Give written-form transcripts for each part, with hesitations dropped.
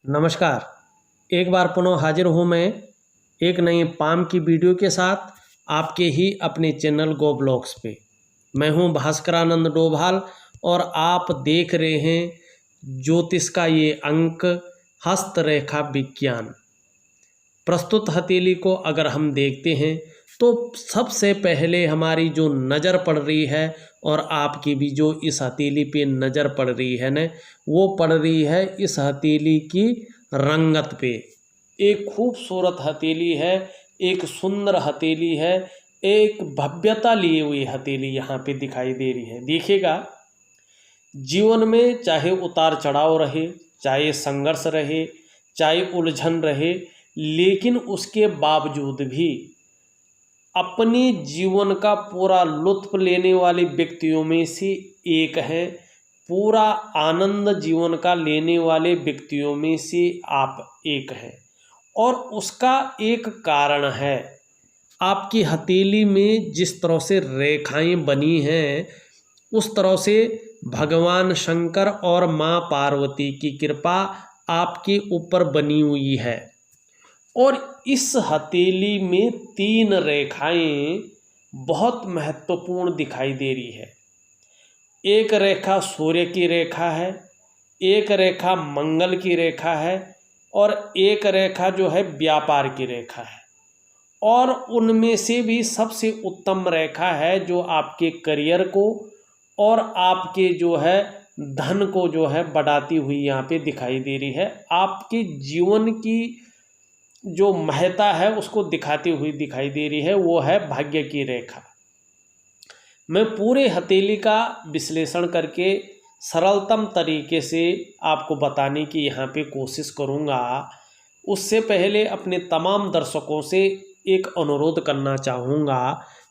नमस्कार। एक बार पुनः हाजिर हूँ मैं एक नई पाम की वीडियो के साथ आपके ही अपने चैनल गो ब्लॉग्स पे। मैं हूँ भास्करानंद डोभाल और आप देख रहे हैं ज्योतिष का ये अंक हस्तरेखा विज्ञान। प्रस्तुत हथेली को अगर हम देखते हैं तो सबसे पहले हमारी जो नज़र पड़ रही है और आपकी भी जो इस हथेली पे नज़र पड़ रही है न, वो पड़ रही है इस हथेली की रंगत पे। एक खूबसूरत हथेली है, एक सुंदर हथेली है, एक भव्यता लिए हुई हथेली यहाँ पे दिखाई दे रही है। देखिएगा, जीवन में चाहे उतार चढ़ाव रहे, चाहे संघर्ष रहे, चाहे उलझन रहे, लेकिन उसके बावजूद भी अपने जीवन का पूरा लुत्फ लेने वाले व्यक्तियों में से एक है। पूरा आनंद जीवन का लेने वाले व्यक्तियों में से आप एक हैं और उसका एक कारण है आपकी हथेली में जिस तरह से रेखाएं बनी हैं, उस तरह से भगवान शंकर और माँ पार्वती की कृपा आपके ऊपर बनी हुई है। और इस हथेली में 3 रेखाएं बहुत महत्वपूर्ण दिखाई दे रही है। एक रेखा सूर्य की रेखा है, एक रेखा मंगल की रेखा है और एक रेखा जो है व्यापार की रेखा है। और उनमें से भी सबसे उत्तम रेखा है जो आपके करियर को और आपके जो है धन को जो है बढ़ाती हुई यहाँ पे दिखाई दे रही है। आपके जीवन की जो महत्ता है उसको दिखाती हुई दिखाई दे रही है, वो है भाग्य की रेखा। मैं पूरे हथेली का विश्लेषण करके सरलतम तरीके से आपको बताने की यहाँ पे कोशिश करूँगा। उससे पहले अपने तमाम दर्शकों से एक अनुरोध करना चाहूँगा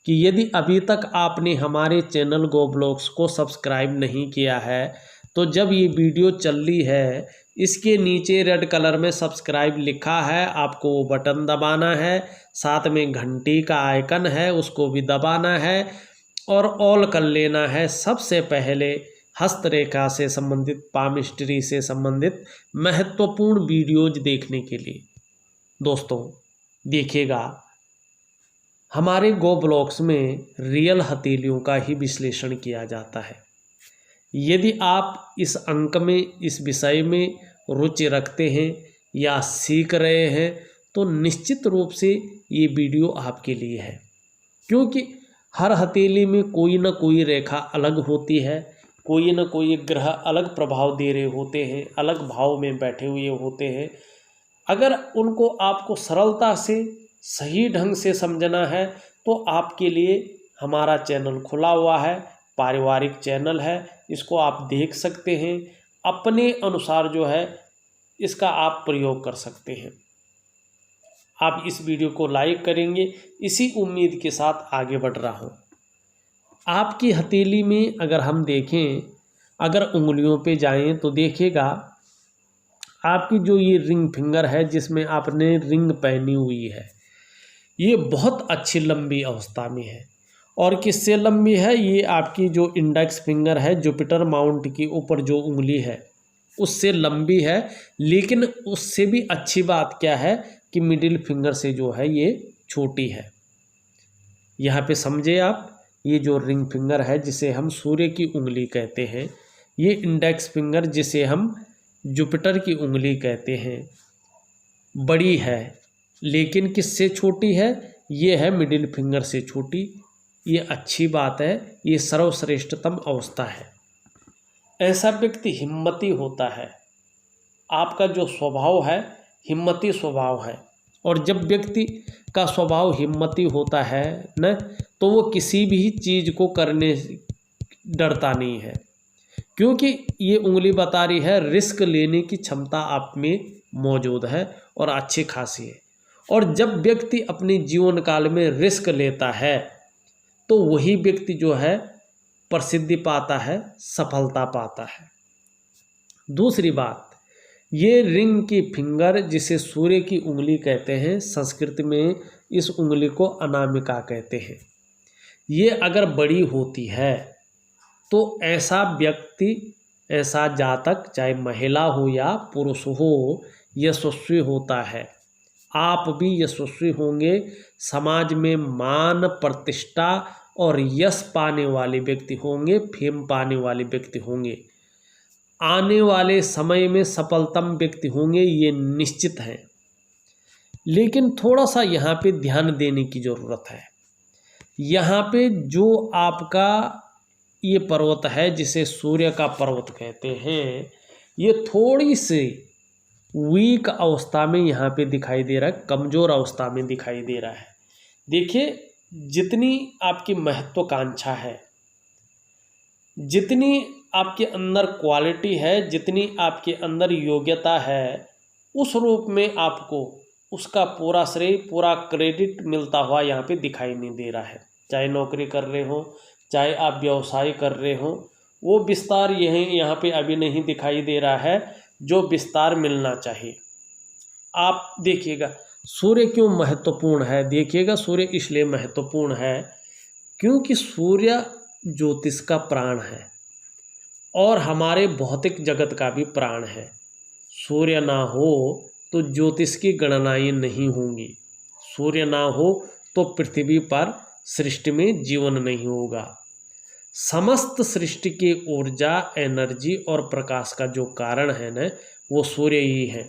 कि यदि अभी तक आपने हमारे चैनल गो ब्लॉग्स को सब्सक्राइब नहीं किया है तो जब ये वीडियो चल रही है इसके नीचे रेड कलर में सब्सक्राइब लिखा है, आपको वो बटन दबाना है। साथ में घंटी का आइकन है उसको भी दबाना है और ऑल कर लेना है सबसे पहले हस्तरेखा से संबंधित, पामिस्ट्री से संबंधित महत्वपूर्ण वीडियोज देखने के लिए। दोस्तों देखिएगा, हमारे गो ब्लॉग्स में रियल हथेलियों का ही विश्लेषण किया जाता है। यदि आप इस अंक में, इस विषय में रुचि रखते हैं या सीख रहे हैं तो निश्चित रूप से ये वीडियो आपके लिए है, क्योंकि हर हथेली में कोई ना कोई रेखा अलग होती है, कोई ना कोई ग्रह अलग प्रभाव दे रहे होते हैं, अलग भाव में बैठे हुए होते हैं। अगर उनको आपको सरलता से सही ढंग से समझना है तो आपके लिए हमारा चैनल खुला हुआ है, पारिवारिक चैनल है, इसको आप देख सकते हैं। अपने अनुसार जो है इसका आप प्रयोग कर सकते हैं। आप इस वीडियो को लाइक करेंगे, इसी उम्मीद के साथ आगे बढ़ रहा हूँ। आपकी हथेली में अगर हम देखें, अगर उंगलियों पे जाएं तो देखिएगा, आपकी जो ये रिंग फिंगर है जिसमें आपने रिंग पहनी हुई है, ये बहुत अच्छी लंबी अवस्था में है। और किससे लंबी है? ये आपकी जो इंडेक्स फिंगर है, जुपिटर माउंट की ऊपर जो उंगली है उससे लंबी है। लेकिन उससे भी अच्छी बात क्या है कि मिडिल फिंगर से जो है ये छोटी है। यहाँ पे समझे आप, ये जो रिंग फिंगर है जिसे हम सूर्य की उंगली कहते हैं, ये इंडेक्स फिंगर जिसे हम जुपिटर की उंगली कहते हैं, बड़ी है। लेकिन किससे छोटी है? ये है मिडिल फिंगर से छोटी। ये अच्छी बात है, ये सर्वश्रेष्ठतम अवस्था है। ऐसा व्यक्ति हिम्मती होता है। आपका जो स्वभाव है हिम्मती स्वभाव है, और जब व्यक्ति का स्वभाव हिम्मती होता है न, तो वो किसी भी चीज़ को करने डरता नहीं है, क्योंकि ये उंगली बता रही है रिस्क लेने की क्षमता आप में मौजूद है और अच्छी खासी है। और जब व्यक्ति अपने जीवन काल में रिस्क लेता है तो वही व्यक्ति जो है प्रसिद्धि पाता है, सफलता पाता है। दूसरी बात, ये रिंग की फिंगर जिसे सूर्य की उंगली कहते हैं, संस्कृत में इस उंगली को अनामिका कहते हैं। ये अगर बड़ी होती है तो ऐसा व्यक्ति, ऐसा जातक, चाहे महिला हो या पुरुष हो, यशस्वी होता है। आप भी यशस्वी होंगे, समाज में मान प्रतिष्ठा और यश पाने वाले व्यक्ति होंगे, फेम पाने वाले व्यक्ति होंगे, आने वाले समय में सफलतम व्यक्ति होंगे, ये निश्चित है। लेकिन थोड़ा सा यहाँ पे ध्यान देने की ज़रूरत है। यहाँ पे जो आपका ये पर्वत है जिसे सूर्य का पर्वत कहते हैं, ये थोड़ी सी वीक अवस्था में यहाँ पे दिखाई दे रहा है, कमज़ोर अवस्था में दिखाई दे रहा है। देखिए, जितनी आपकी महत्वाकांक्षा है, जितनी आपके अंदर क्वालिटी है, जितनी आपके अंदर योग्यता है, उस रूप में आपको उसका पूरा श्रेय, पूरा क्रेडिट मिलता हुआ यहाँ पे दिखाई नहीं दे रहा है। चाहे नौकरी कर रहे हो, चाहे आप व्यवसाय कर रहे हो, वो विस्तार यहाँ पे अभी नहीं दिखाई दे रहा है जो विस्तार मिलना चाहिए। आप देखिएगा सूर्य क्यों महत्वपूर्ण है। देखिएगा, सूर्य इसलिए महत्वपूर्ण है क्योंकि सूर्य ज्योतिष का प्राण है और हमारे भौतिक जगत का भी प्राण है। सूर्य ना हो तो ज्योतिष की गणनाएं नहीं होंगी। सूर्य ना हो तो पृथ्वी पर सृष्टि में जीवन नहीं होगा। समस्त सृष्टि की ऊर्जा, एनर्जी और प्रकाश का जो कारण है ना, वो सूर्य ही है।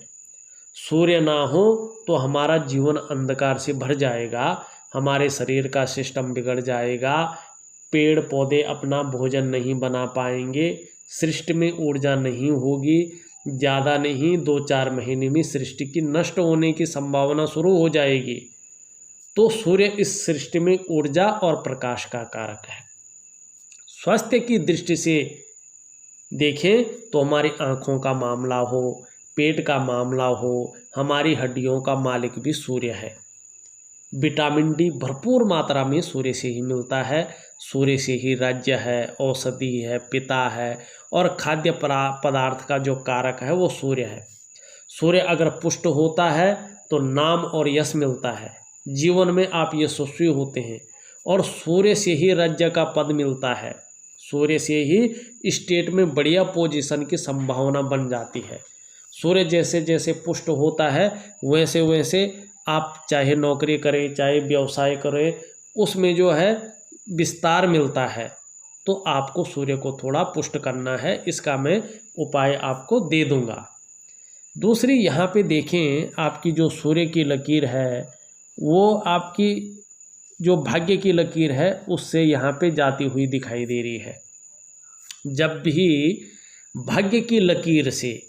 सूर्य ना हो तो हमारा जीवन अंधकार से भर जाएगा, हमारे शरीर का सिस्टम बिगड़ जाएगा, पेड़ पौधे अपना भोजन नहीं बना पाएंगे, सृष्टि में ऊर्जा नहीं होगी। ज़्यादा नहीं, 2-4 महीने में सृष्टि की नष्ट होने की संभावना शुरू हो जाएगी। तो सूर्य इस सृष्टि में ऊर्जा और प्रकाश का कारक है। स्वास्थ्य की दृष्टि से देखें तो हमारी आँखों का मामला हो, पेट का मामला हो, हमारी हड्डियों का मालिक भी सूर्य है। विटामिन डी भरपूर मात्रा में सूर्य से ही मिलता है। सूर्य से ही राज्य है, औषधि है, पिता है और खाद्य पदार्थ का जो कारक है वो सूर्य है। सूर्य अगर पुष्ट होता है तो नाम और यश मिलता है, जीवन में आप यशस्वी होते हैं और सूर्य से ही राज्य का पद मिलता है। सूर्य से ही स्टेट में बढ़िया पोजीशन की संभावना बन जाती है। सूर्य जैसे जैसे पुष्ट होता है वैसे वैसे आप चाहे नौकरी करें, चाहे व्यवसाय करें, उसमें जो है विस्तार मिलता है। तो आपको सूर्य को थोड़ा पुष्ट करना है, इसका मैं उपाय आपको दे दूंगा। दूसरी यहाँ पे देखें, आपकी जो सूर्य की लकीर है वो आपकी जो भाग्य की लकीर है उससे यहाँ पे जाती हुई दिखाई दे रही है। जब भी भाग्य की लकीर से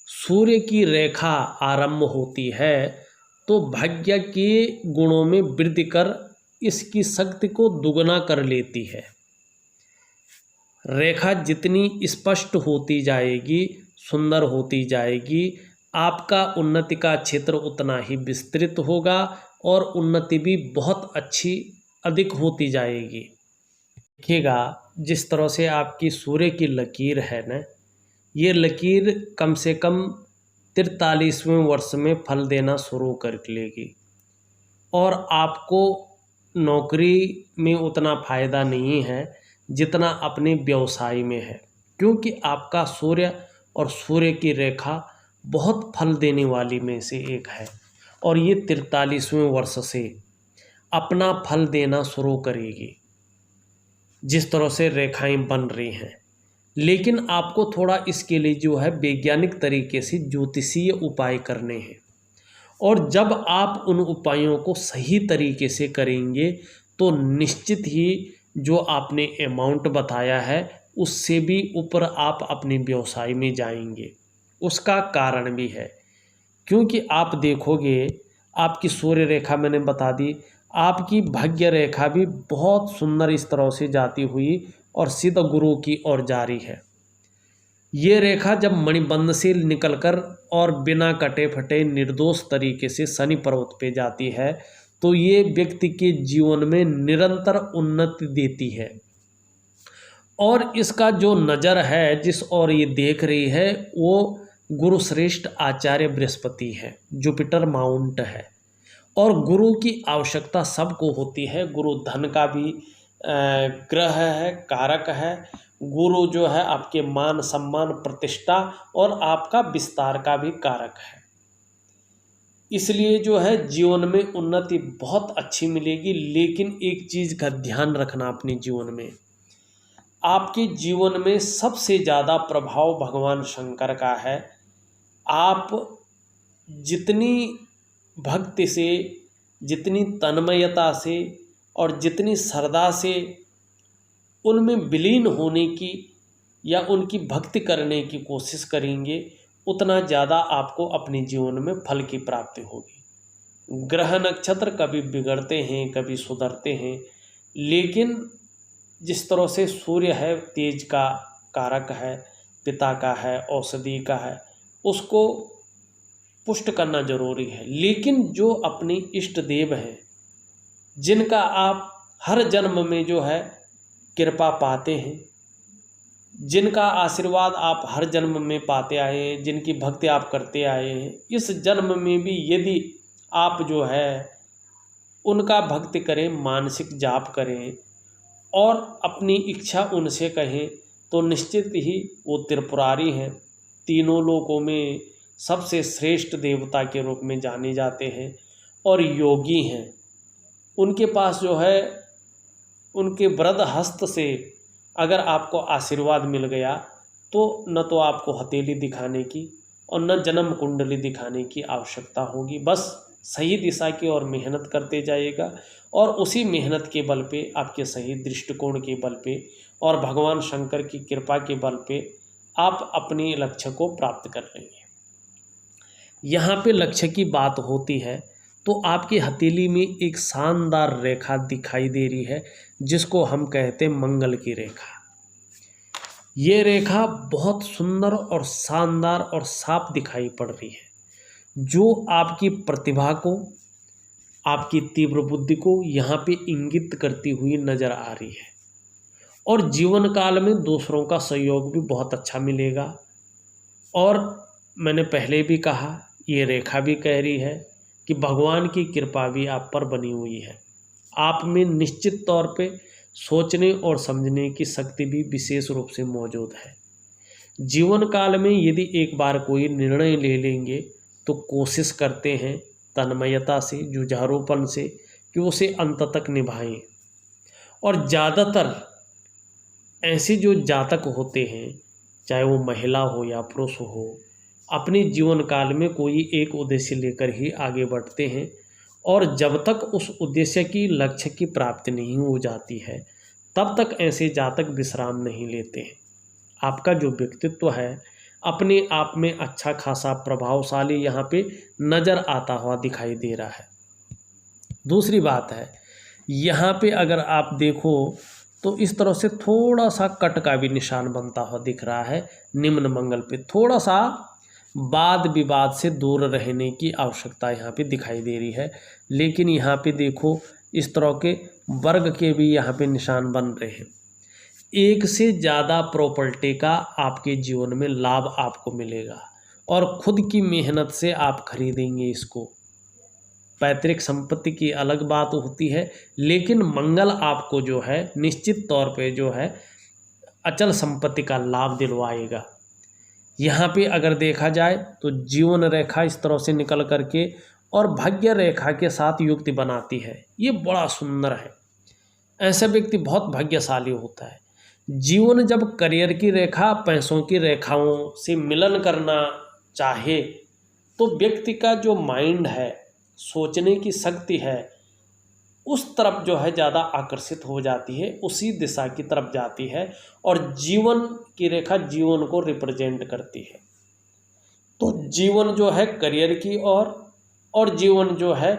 सूर्य की रेखा आरंभ होती है तो भाग्य के गुणों में वृद्धि कर इसकी शक्ति को दुगना कर लेती है। रेखा जितनी स्पष्ट होती जाएगी, सुंदर होती जाएगी, आपका उन्नति का क्षेत्र उतना ही विस्तृत होगा और उन्नति भी बहुत अच्छी अधिक होती जाएगी। देखिएगा, जिस तरह से आपकी सूर्य की लकीर है ना, ये लकीर कम से कम 43वें वर्ष में फल देना शुरू कर लेगी और आपको नौकरी में उतना फ़ायदा नहीं है जितना अपने व्यवसाय में है, क्योंकि आपका सूर्य और सूर्य की रेखा बहुत फल देने वाली में से एक है और ये 43वें वर्ष से अपना फल देना शुरू करेगी जिस तरह से रेखाएं बन रही हैं। लेकिन आपको थोड़ा इसके लिए जो है वैज्ञानिक तरीके से ज्योतिषीय उपाय करने हैं और जब आप उन उपायों को सही तरीके से करेंगे तो निश्चित ही जो आपने अमाउंट बताया है उससे भी ऊपर आप अपने व्यवसाय में जाएंगे। उसका कारण भी है, क्योंकि आप देखोगे आपकी सूर्य रेखा मैंने बता दी, आपकी भाग्य रेखा भी बहुत सुंदर इस तरह से जाती हुई और सिद्ध गुरु की ओर जा रही है। ये रेखा जब मणिबंध से निकलकर और बिना कटे फटे निर्दोष तरीके से शनि पर्वत पे जाती है तो ये व्यक्ति के जीवन में निरंतर उन्नति देती है। और इसका जो नज़र है जिस ओर ये देख रही है वो गुरु श्रेष्ठ आचार्य बृहस्पति है, जुपिटर माउंट है। और गुरु की आवश्यकता सबको होती है। गुरु धन का भी ग्रह है, कारक है। गुरु जो है आपके मान सम्मान प्रतिष्ठा और आपका विस्तार का भी कारक है। इसलिए जो है जीवन में उन्नति बहुत अच्छी मिलेगी। लेकिन एक चीज़ का ध्यान रखना अपने जीवन में, आपके जीवन में सबसे ज़्यादा प्रभाव भगवान शंकर का है। आप जितनी भक्ति से, जितनी तन्मयता से और जितनी श्रद्धा से उनमें विलीन होने की या उनकी भक्ति करने की कोशिश करेंगे, उतना ज़्यादा आपको अपने जीवन में फल की प्राप्ति होगी। ग्रह नक्षत्र कभी बिगड़ते हैं, कभी सुधरते हैं, लेकिन जिस तरह से सूर्य है, तेज का कारक है, पिता का है, औषधि का है, उसको पुष्ट करना जरूरी है। लेकिन जो अपने इष्ट देव हैं, जिनका आप हर जन्म में जो है कृपा पाते हैं, जिनका आशीर्वाद आप हर जन्म में पाते आए हैं, जिनकी भक्ति आप करते आए हैं, इस जन्म में भी यदि आप जो है उनका भक्ति करें, मानसिक जाप करें और अपनी इच्छा उनसे कहें, तो निश्चित ही वो त्रिपुरारी हैं, तीनों लोकों में सबसे श्रेष्ठ देवता के रूप में जाने जाते हैं और योगी हैं। उनके पास जो है उनके वरद हस्त से अगर आपको आशीर्वाद मिल गया तो न तो आपको हथेली दिखाने की और न जन्म कुंडली दिखाने की आवश्यकता होगी। बस सही दिशा की ओर मेहनत करते जाइएगा और उसी मेहनत के बल पे, आपके सही दृष्टिकोण के बल पे और भगवान शंकर की कृपा के बल पे आप अपने लक्ष्य को प्राप्त कर लेंगे। यहाँ पे लक्ष्य की बात होती है तो आपकी हथेली में एक शानदार रेखा दिखाई दे रही है, जिसको हम कहते हैं मंगल की रेखा। ये रेखा बहुत सुंदर और शानदार और साफ दिखाई पड़ रही है, जो आपकी प्रतिभा को, आपकी तीव्र बुद्धि को यहाँ पे इंगित करती हुई नजर आ रही है। और जीवन काल में दूसरों का सहयोग भी बहुत अच्छा मिलेगा। और मैंने पहले भी कहा, ये रेखा भी कह रही है कि भगवान की कृपा भी आप पर बनी हुई है। आप में निश्चित तौर पे सोचने और समझने की शक्ति भी विशेष रूप से मौजूद है। जीवन काल में यदि एक बार कोई निर्णय ले लेंगे तो कोशिश करते हैं तन्मयता से, जुझारूपन से, कि उसे अंत तक निभाएं। और ज़्यादातर ऐसे जो जातक होते हैं, चाहे वो महिला हो या पुरुष हो, अपने जीवन काल में कोई एक उद्देश्य लेकर ही आगे बढ़ते हैं और जब तक उस उद्देश्य की, लक्ष्य की प्राप्ति नहीं हो जाती है, तब तक ऐसे जातक विश्राम नहीं लेते हैं। आपका जो व्यक्तित्व है अपने आप में अच्छा खासा प्रभावशाली यहाँ पे नज़र आता हुआ दिखाई दे रहा है। दूसरी बात है, यहाँ पे अगर आप देखो तो इस तरह से थोड़ा सा कट का भी निशान बनता हुआ दिख रहा है निम्न मंगल पे। थोड़ा सा वाद विवाद से दूर रहने की आवश्यकता यहाँ पे दिखाई दे रही है। लेकिन यहाँ पे देखो इस तरह के वर्ग के भी यहाँ पे निशान बन रहे हैं। एक से ज़्यादा प्रॉपर्टी का आपके जीवन में लाभ आपको मिलेगा और खुद की मेहनत से आप खरीदेंगे इसको। पैतृक संपत्ति की अलग बात होती है, लेकिन मंगल आपको जो है निश्चित तौर पे जो है अचल संपत्ति का लाभ दिलवाएगा। यहाँ पे अगर देखा जाए तो जीवन रेखा इस तरह से निकल करके और भाग्य रेखा के साथ युक्ति बनाती है। ये बड़ा सुंदर है। ऐसा व्यक्ति बहुत भाग्यशाली होता है। जीवन जब करियर की रेखा पैसों की रेखाओं से मिलन करना चाहे तो व्यक्ति का जो माइंड है, सोचने की शक्ति है, उस तरफ जो है ज़्यादा आकर्षित हो जाती है, उसी दिशा की तरफ जाती है और जीवन की रेखा जीवन को रिप्रेजेंट करती है। तो जीवन जो है करियर की और जीवन जो है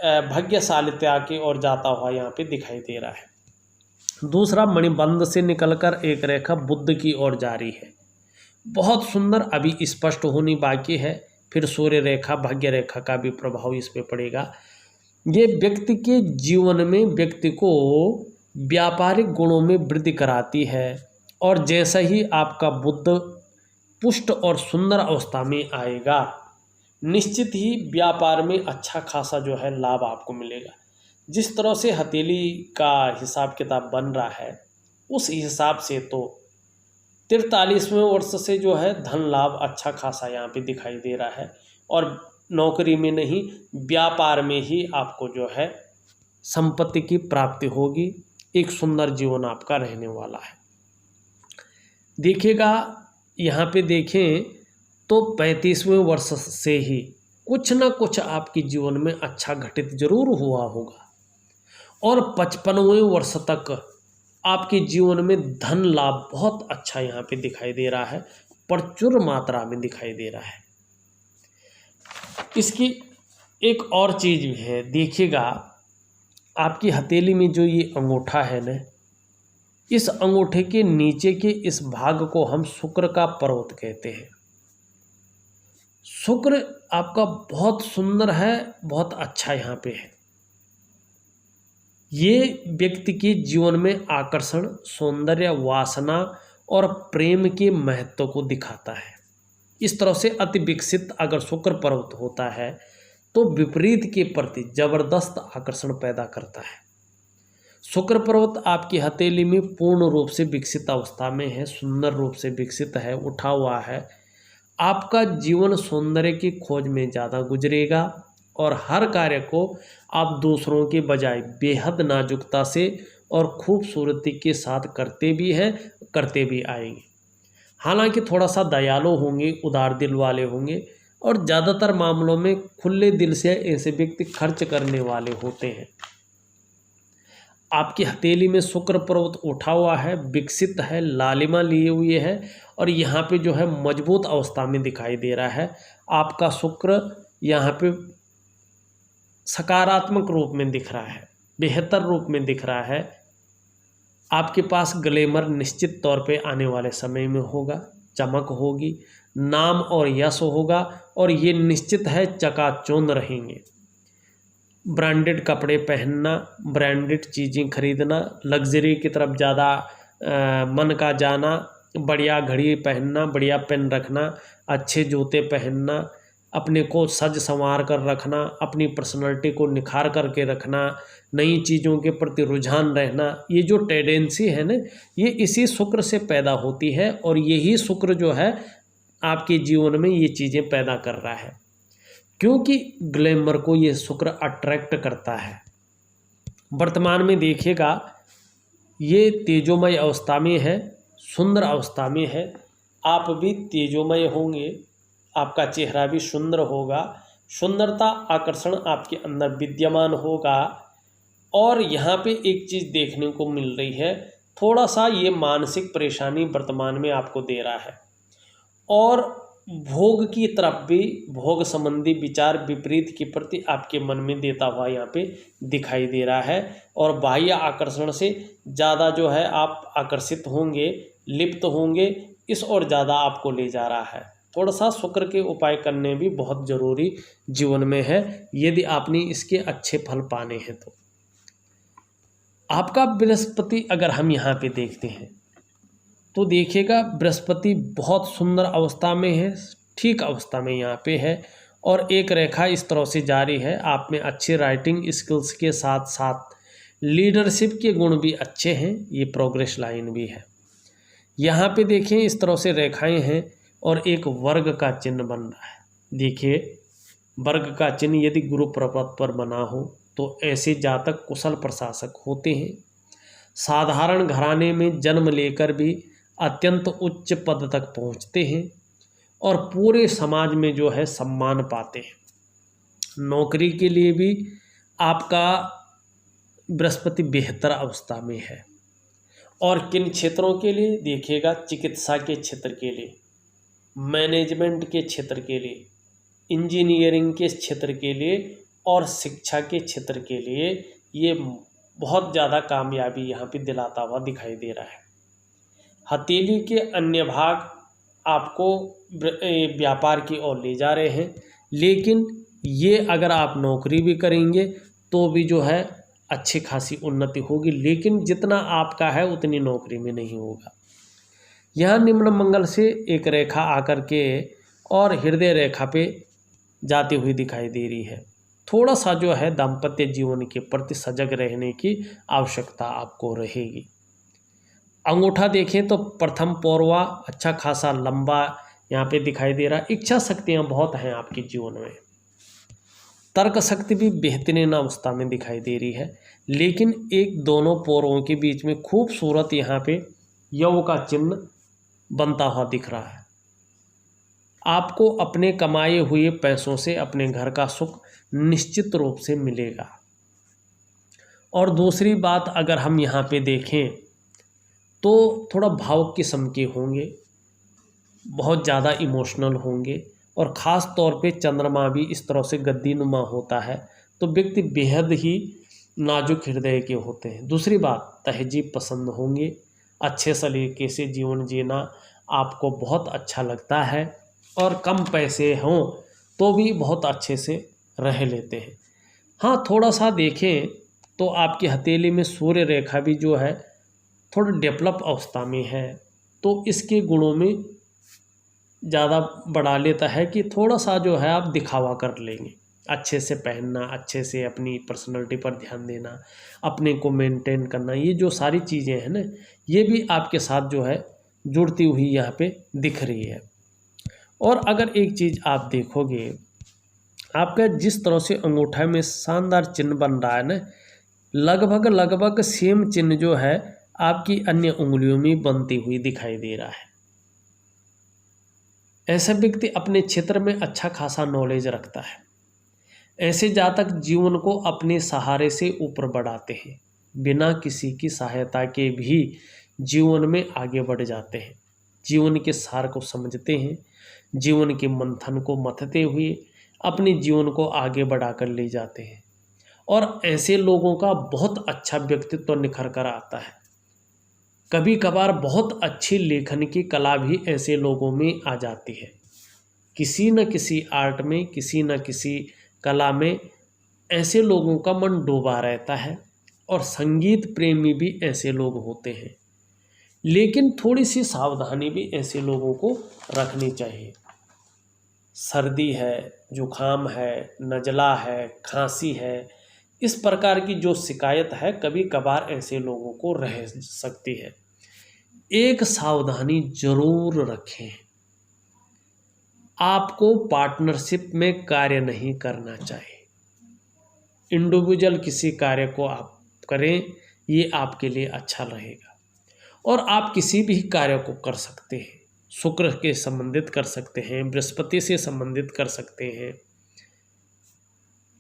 भाग्यशालिता की ओर जाता हुआ यहाँ पे दिखाई दे रहा है। दूसरा, मणिबंध से निकलकर एक रेखा बुध की ओर जा रही है, बहुत सुंदर, अभी स्पष्ट होनी बाकी है। फिर सूर्य रेखा, भाग्य रेखा का भी प्रभाव इस पे पड़ेगा। ये व्यक्ति के जीवन में व्यक्ति को व्यापारिक गुणों में वृद्धि कराती है और जैसा ही आपका बुध पुष्ट और सुंदर अवस्था में आएगा, निश्चित ही व्यापार में अच्छा खासा जो है लाभ आपको मिलेगा। जिस तरह से हथेली का हिसाब किताब बन रहा है, उस हिसाब से तो 43वें वर्ष से जो है धन लाभ अच्छा खासा यहाँ पे दिखाई दे रहा है और नौकरी में नहीं, व्यापार में ही आपको जो है संपत्ति की प्राप्ति होगी। एक सुंदर जीवन आपका रहने वाला है। देखिएगा, यहाँ पे देखें तो 35वें वर्ष से ही कुछ ना कुछ आपके जीवन में अच्छा घटित जरूर हुआ होगा और 55वें वर्ष तक आपके जीवन में धन लाभ बहुत अच्छा यहाँ पे दिखाई दे रहा है, प्रचुर मात्रा में दिखाई दे रहा है। इसकी एक और चीज भी है, देखिएगा आपकी हथेली में जो ये अंगूठा है ना, इस अंगूठे के नीचे के इस भाग को हम शुक्र का पर्वत कहते हैं। शुक्र आपका बहुत सुंदर है, बहुत अच्छा यहाँ पे है। ये व्यक्ति के जीवन में आकर्षण, सौंदर्य, वासना और प्रेम के महत्व को दिखाता है। इस तरह से अति विकसित अगर शुक्र पर्वत होता है तो विपरीत के प्रति जबरदस्त आकर्षण पैदा करता है। शुक्र पर्वत आपकी हथेली में पूर्ण रूप से विकसित अवस्था में है, सुंदर रूप से विकसित है, उठा हुआ है। आपका जीवन सौंदर्य की खोज में ज़्यादा गुजरेगा और हर कार्य को आप दूसरों के बजाय बेहद नाजुकता से और खूबसूरती के साथ करते भी हैं, करते भी आएंगे। हालांकि थोड़ा सा दयालु होंगे, उदार दिल वाले होंगे और ज़्यादातर मामलों में खुले दिल से ऐसे व्यक्ति खर्च करने वाले होते हैं। आपकी हथेली में शुक्र पर्वत उठा हुआ है, विकसित है, लालिमा लिए हुए है और यहाँ पे जो है मजबूत अवस्था में दिखाई दे रहा है। आपका शुक्र यहाँ पे सकारात्मक रूप में दिख रहा है, बेहतर रूप में दिख रहा है। आपके पास ग्लैमर निश्चित तौर पे आने वाले समय में होगा, चमक होगी, नाम और यश होगा और ये निश्चित है चकाचौंध रहेंगे। ब्रांडेड कपड़े पहनना, ब्रांडेड चीज़ें खरीदना, लग्जरी की तरफ ज़्यादा मन का जाना, बढ़िया घड़ी पहनना, बढ़िया पेन रखना, अच्छे जूते पहनना, अपने को सज संवार कर रखना, अपनी पर्सनालिटी को निखार करके रखना, नई चीज़ों के प्रति रुझान रहना, ये जो टेंडेंसी है ना, ये इसी शुक्र से पैदा होती है और यही शुक्र जो है आपके जीवन में ये चीज़ें पैदा कर रहा है, क्योंकि ग्लैमर को ये शुक्र अट्रैक्ट करता है। वर्तमान में देखिएगा ये तेजोमय अवस्था में है, सुंदर अवस्था में है। आप भी तेजोमय होंगे, आपका चेहरा भी सुंदर होगा, सुंदरता आकर्षण आपके अंदर विद्यमान होगा। और यहाँ पे एक चीज़ देखने को मिल रही है, थोड़ा सा ये मानसिक परेशानी वर्तमान में आपको दे रहा है और भोग की तरफ भी, भोग संबंधी विचार विपरीत के प्रति आपके मन में देता हुआ यहाँ पे दिखाई दे रहा है और बाह्य आकर्षण से ज़्यादा जो है आप आकर्षित होंगे, लिप्त होंगे, इस और ज़्यादा आपको ले जा रहा है। थोड़ा सा शुक्र के उपाय करने भी बहुत ज़रूरी जीवन में है यदि आपने इसके अच्छे फल पाने हैं तो। आपका बृहस्पति अगर हम यहाँ पे देखते हैं तो देखिएगा बृहस्पति बहुत सुंदर अवस्था में है, ठीक अवस्था में यहाँ पे है और एक रेखा इस तरह से जारी है। आप में अच्छे राइटिंग स्किल्स के साथ साथ लीडरशिप के गुण भी अच्छे हैं, ये प्रोग्रेस लाइन भी है। यहाँ पे देखें इस तरह से रेखाएं हैं और एक वर्ग का चिन्ह बन रहा है। देखिए वर्ग का चिन्ह यदि गुरु पर्वत पर बना हो तो ऐसे जातक कुशल प्रशासक होते हैं, साधारण घराने में जन्म लेकर भी अत्यंत उच्च पद तक पहुंचते हैं और पूरे समाज में जो है सम्मान पाते हैं। नौकरी के लिए भी आपका बृहस्पति बेहतर अवस्था में है और किन क्षेत्रों के लिए देखिएगा, चिकित्सा के क्षेत्र के लिए, मैनेजमेंट के क्षेत्र के लिए, इंजीनियरिंग के क्षेत्र के लिए और शिक्षा के क्षेत्र के लिए ये बहुत ज़्यादा कामयाबी यहाँ पे दिलाता हुआ दिखाई दे रहा है। हथेली के अन्य भाग आपको व्यापार की ओर ले जा रहे हैं, लेकिन ये अगर आप नौकरी भी करेंगे तो भी जो है अच्छी खासी उन्नति होगी, लेकिन जितना आपका है उतनी नौकरी में नहीं होगा। यहाँ निम्न मंगल से एक रेखा आकर के और हृदय रेखा पे जाती हुई दिखाई दे रही है। थोड़ा सा जो है दाम्पत्य जीवन के प्रति सजग रहने की आवश्यकता आपको रहेगी। अंगूठा देखें तो प्रथम पौरवा अच्छा खासा लंबा यहाँ पे दिखाई दे रहा है। इच्छा शक्तियाँ बहुत हैं आपके जीवन में। तर्क शक्ति भी बेहतरीन अवस्था में दिखाई दे रही है, लेकिन एक दोनों पोरों के बीच में खूबसूरत यहाँ पे यव का चिन्ह बनता हुआ दिख रहा है। आपको अपने कमाए हुए पैसों से अपने घर का सुख निश्चित रूप से मिलेगा। और दूसरी बात अगर हम यहाँ पे देखें तो थोड़ा भावुक किस्म के होंगे, बहुत ज़्यादा इमोशनल होंगे, और ख़ास तौर पे चंद्रमा भी इस तरह से गद्दीनुमा होता है तो व्यक्ति बेहद ही नाजुक हृदय के होते हैं। दूसरी बात, तहजीब पसंद होंगे, अच्छे सलीके से जीवन जीना आपको बहुत अच्छा लगता है, और कम पैसे हों तो भी बहुत अच्छे से रह लेते हैं। हाँ, थोड़ा सा देखें तो आपकी हथेली में सूर्य रेखा भी जो है थोड़ा डेवलप अवस्था में है, तो इसके गुणों में ज़्यादा बढ़ा लेता है कि थोड़ा सा जो है आप दिखावा कर लेंगे, अच्छे से पहनना, अच्छे से अपनी पर्सनैलिटी पर ध्यान देना, अपने को मेंटेन करना, ये जो सारी चीज़ें हैं ना, ये भी आपके साथ जो है जुड़ती हुई यहाँ पे दिख रही है। और अगर एक चीज़ आप देखोगे, आपका जिस तरह से अंगूठा में शानदार चिन्ह बन रहा है ना, लगभग सेम चिन्ह जो है आपकी अन्य उंगलियों में बनती हुई दिखाई दे रहा है। ऐसा व्यक्ति अपने क्षेत्र में अच्छा खासा नॉलेज रखता है। ऐसे जातक जीवन को अपने सहारे से ऊपर बढ़ाते हैं, बिना किसी की सहायता के भी जीवन में आगे बढ़ जाते हैं, जीवन के सार को समझते हैं, जीवन के मंथन को मथते हुए अपने जीवन को आगे बढ़ाकर ले जाते हैं। और ऐसे लोगों का बहुत अच्छा व्यक्तित्व निखर कर आता है। कभी कभार बहुत अच्छी लेखन की कला भी ऐसे लोगों में आ जाती है। किसी न किसी आर्ट में, किसी न किसी कला में ऐसे लोगों का मन डूबा रहता है, और संगीत प्रेमी भी ऐसे लोग होते हैं। लेकिन थोड़ी सी सावधानी भी ऐसे लोगों को रखनी चाहिए। सर्दी है, जुखाम है, नज़ला है, खांसी है, इस प्रकार की जो शिकायत है कभी कभार ऐसे लोगों को रह सकती है। एक सावधानी जरूर रखें, आपको पार्टनरशिप में कार्य नहीं करना चाहिए। इंडिविजुअल किसी कार्य को आप करें, ये आपके लिए अच्छा रहेगा। और आप किसी भी कार्य को कर सकते हैं, शुक्र के संबंधित कर सकते हैं, बृहस्पति से संबंधित कर सकते हैं।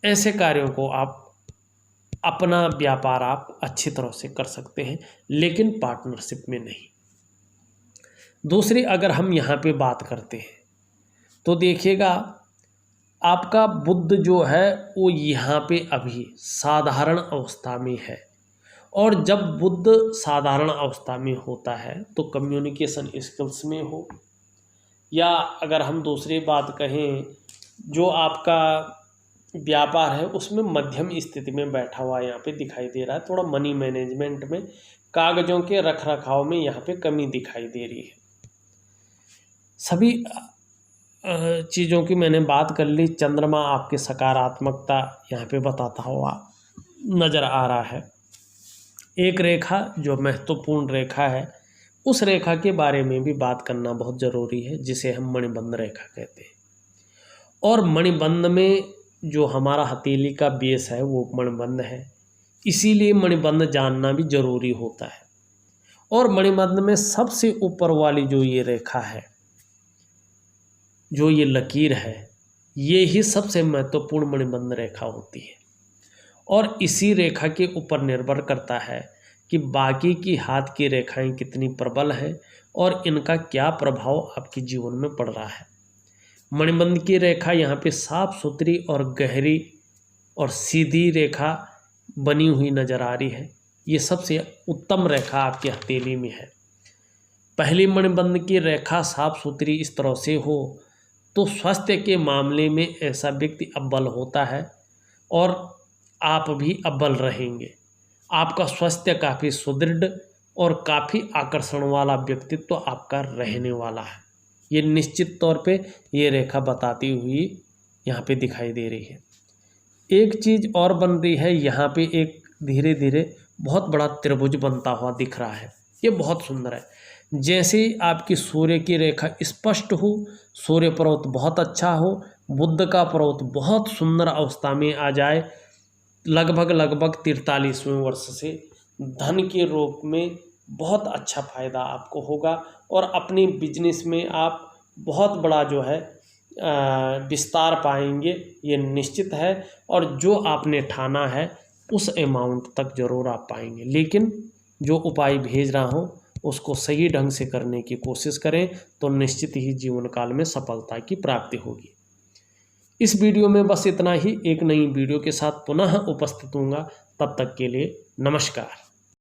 ऐसे कार्यों को आप, अपना व्यापार आप अच्छी तरह से कर सकते हैं, लेकिन पार्टनरशिप में नहीं। दूसरी अगर हम यहाँ पे बात करते हैं तो देखिएगा, आपका बुध जो है वो यहाँ पे अभी साधारण अवस्था में है, और जब बुध साधारण अवस्था में होता है तो कम्युनिकेशन स्किल्स में हो, या अगर हम दूसरी बात कहें जो आपका व्यापार है उसमें मध्यम स्थिति में बैठा हुआ यहाँ पे दिखाई दे रहा है। थोड़ा मनी मैनेजमेंट में, कागज़ों के रख रखाव में यहाँ पे कमी दिखाई दे रही है। सभी चीज़ों की मैंने बात कर ली। चंद्रमा आपकी सकारात्मकता यहाँ पे बताता हुआ नज़र आ रहा है। एक रेखा जो महत्वपूर्ण रेखा है, उस रेखा के बारे में भी बात करना बहुत ज़रूरी है, जिसे हम मणिबंध रेखा कहते हैं। और मणिबंध में जो हमारा हथेली का बेस है वो मणिबंध है, इसीलिए मणिबंध जानना भी ज़रूरी होता है। और मणिबंध में सबसे ऊपर वाली जो ये रेखा है, जो ये लकीर है, ये ही सबसे महत्वपूर्ण मणिबंध रेखा होती है। और इसी रेखा के ऊपर निर्भर करता है कि बाकी की हाथ की रेखाएं कितनी प्रबल हैं और इनका क्या प्रभाव आपके जीवन में पड़ रहा है। मणिबंध की रेखा यहाँ पे साफ सुथरी और गहरी और सीधी रेखा बनी हुई नज़र आ रही है। ये सबसे उत्तम रेखा आपकी हथेली में है। पहली मणिबंध की रेखा साफ सुथरी इस तरह से हो तो स्वास्थ्य के मामले में ऐसा व्यक्ति अव्वल होता है, और आप भी अव्वल रहेंगे। आपका स्वास्थ्य काफ़ी सुदृढ़ और काफ़ी आकर्षण वाला व्यक्तित्व आपका रहने वाला है। ये निश्चित तौर पे ये रेखा बताती हुई यहाँ पे दिखाई दे रही है। एक चीज़ और बन रही है, यहाँ पे एक धीरे धीरे बहुत बड़ा त्रिभुज बनता हुआ दिख रहा है। ये बहुत सुंदर है। जैसे ही आपकी सूर्य की रेखा स्पष्ट हो, सूर्य पर्वत बहुत अच्छा हो, बुध का पर्वत बहुत सुंदर अवस्था में आ जाए, लगभग 43वें वर्ष से धन के रूप में बहुत अच्छा फायदा आपको होगा और अपने बिजनेस में आप बहुत बड़ा जो है विस्तार पाएंगे, ये निश्चित है। और जो आपने ठाना है उस अमाउंट तक जरूर आप पाएंगे, लेकिन जो उपाय भेज रहा हूँ उसको सही ढंग से करने की कोशिश करें तो निश्चित ही जीवन काल में सफलता की प्राप्ति होगी। इस वीडियो में बस इतना ही। एक नई वीडियो के साथ पुनः उपस्थित होऊंगा, तब तक के लिए नमस्कार।